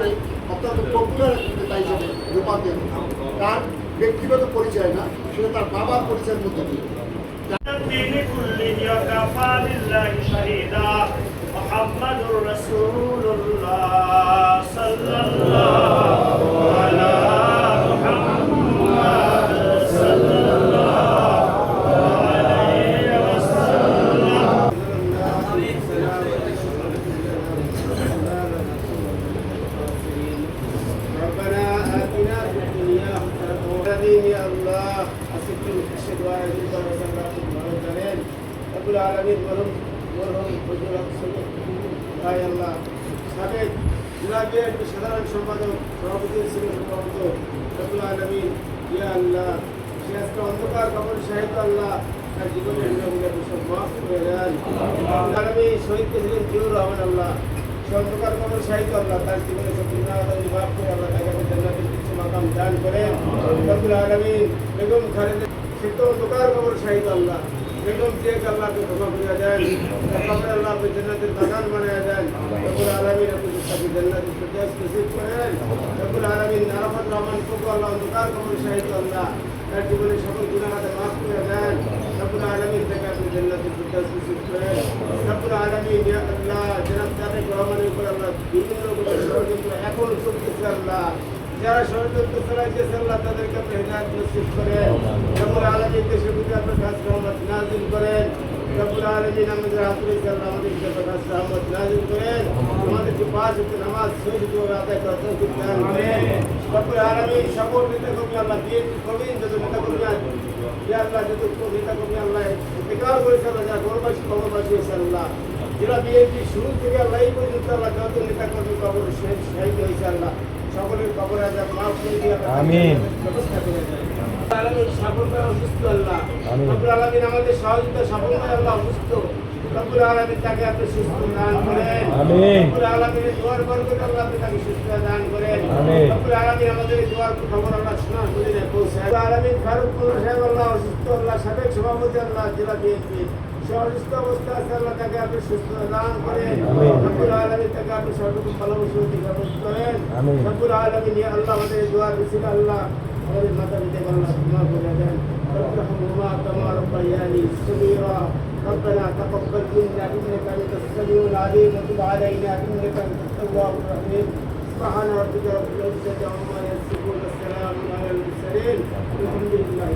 বাজারে অত্যন্ত পপুলার নেতা হিসেবে রূপান্তরিত। তার ব্যক্তিগত পরিচয় না, সেটা তার বাবার পরিচয়ের মধ্যে দিয়ে। মুহাম্মাদুর রাসূলুল্লাহ সাল্লাল্লাহু আলা মুহাম্মাদ সাল্লাল্লাহু আলাইহি ওয়াসাল্লাম। ربنا آتنا في الدنيا حسنة وفي الآخرة يا الله أسكن أشهد أن لا إله إلا الله رب العالمين ورهم وجوههم سلوك তাই আল্লাহ সাবেক জেলা বিএনপি সাধারণ সম্পাদক সভাপতি ছিলেন সম্ভবত রব্বুল আলামিন ইয়া আল্লাহ সে আজকে অন্ধকার কবর শাহিদ আল্লাহ তার জীবনের নিয়মগুলো সব মাফ করে দেন। রব্বুল আলামিন শহীদ ছিলেন জিয়ুর রহমান আল্লাহ সে অন্ধকার কবর শাহিদ আল্লাহ তার জীবনে সব গুনাহগুলো মাফ করে আল্লাহ তাকে জান্নাতের কিছু মাকাম দান করেন। রব্বুল আলামিন বেগম খালেদা সে তো অন্ধকার কবর শাহিদ আল্লাহ বেগম শেখ আল্লাহকে ক্ষমা করে দেন, কবর আল্লাহকে জান্নাতের বাগান বানিয়ে দেন। রব্বুল আলামিন আপনি তাকে জান্নাতের ফিরদাউস নসিব করেন। রব্বুল আলামিন আরাফাত রহমান কোকো আল্লাহ অন্ধকার কবর শাহিদ আল্লাহ তার জীবনে সকল গুনাহকে মাফ করে দেন। রব্বুল আলামিন তাকে আপনি জান্নাতের ফিরদাউস নসিব করেন। রব্বুল আলামিন ইয়া আল্লাহ জনাব তারেক রহমানের উপর আল্লাহ বিভিন্ন রকমের ষড়যন্ত্র এখনো চলতেছে আল্লাহ, যারা ষড়যন্ত্র চালাইতেছে আল্লাহ তাদেরকে আপনি হেদায়েত নসিব করেন। রব্বুল আলামিন দেশের প্রতি আপনার কাছে রহমত নাযিল করেন। রব্বুল আলামিন আমাদের হাতুড়ি আল্লাহ আমাদেরকে আপনার কাছে রহমত নাযিল করেন। আমাদেরকে পাঁচ ওয়াক্ত নামাজ সহিষ্ণুভাবে আদায় করার তৌফিক দান করেন। রব্বুল আলামিন সকল নেতাকর্মী আল্লাহ বিএনপি কর্মী যত নেতাকর্মী আছে ইয়া আল্লাহ যত নেতাকর্মী আল্লাহ ইন্তেকাল করেছে আল্লাহ যারা কবরবাসী কবরবাসী হয়েছে আল্লাহ জেলা বিএনপি শুরু থেকে আল্লাহ এই পর্যন্ত আল্লাহ যত নেতাকর্মী কবর শহীদ হয়েছে আল্লাহ সকলের কবর আযাব মাফ করে দিয়ে আমিন ব্যবস্থা করে দেন। আলামিন সাফল্য অসুস্থ আল্লাহ রব্বুল আলামিন আমাদের সহযোগিতা সাফল্য আল্লাহ অসুস্থ রব্বুল আলামিন তাকে আপনি সুস্থ দান করেন। আমিন রব্বুল আলামিনের দোয়ার বরকত আল্লাহ আপনি তাকে সুস্থ দান করেন। আমিন রব্বুল আলামিন আমাদের দোয়ার খবর আল্লাহ শোনা করে দেন পৌঁছায়। রব্বুল আলামিন ফারুক সাহেব আল্লাহ অসুস্থ আল্লাহ সাবেক সভাপতি আল্লাহ জেলা বিএনপি সুস্থ অবস্থা আছে আল্লাহ তাকে আপনি সুস্থ দান করেন। রব্বুল আলামিন তাকে আপনি সর্বপ্রথম ভালোবাসা ব্যবস্থা করেন। রব্বুল আলামিন ইয়া আল্লাহ আমাদের দোয়ার বিসিলা আল্লাহ আমাদের মাতা পিতাকে আল্লাহ ক্ষমা করে দেন। রব্বুহুমা কামা রাব্বায়ানি সগীরা ربنا تقبل منا انك انت السميع العليم وتب علينا انك انت التواب الرحيم سبحان ربك رب العزه عما يصفون والسلام على المرسلين والحمد لله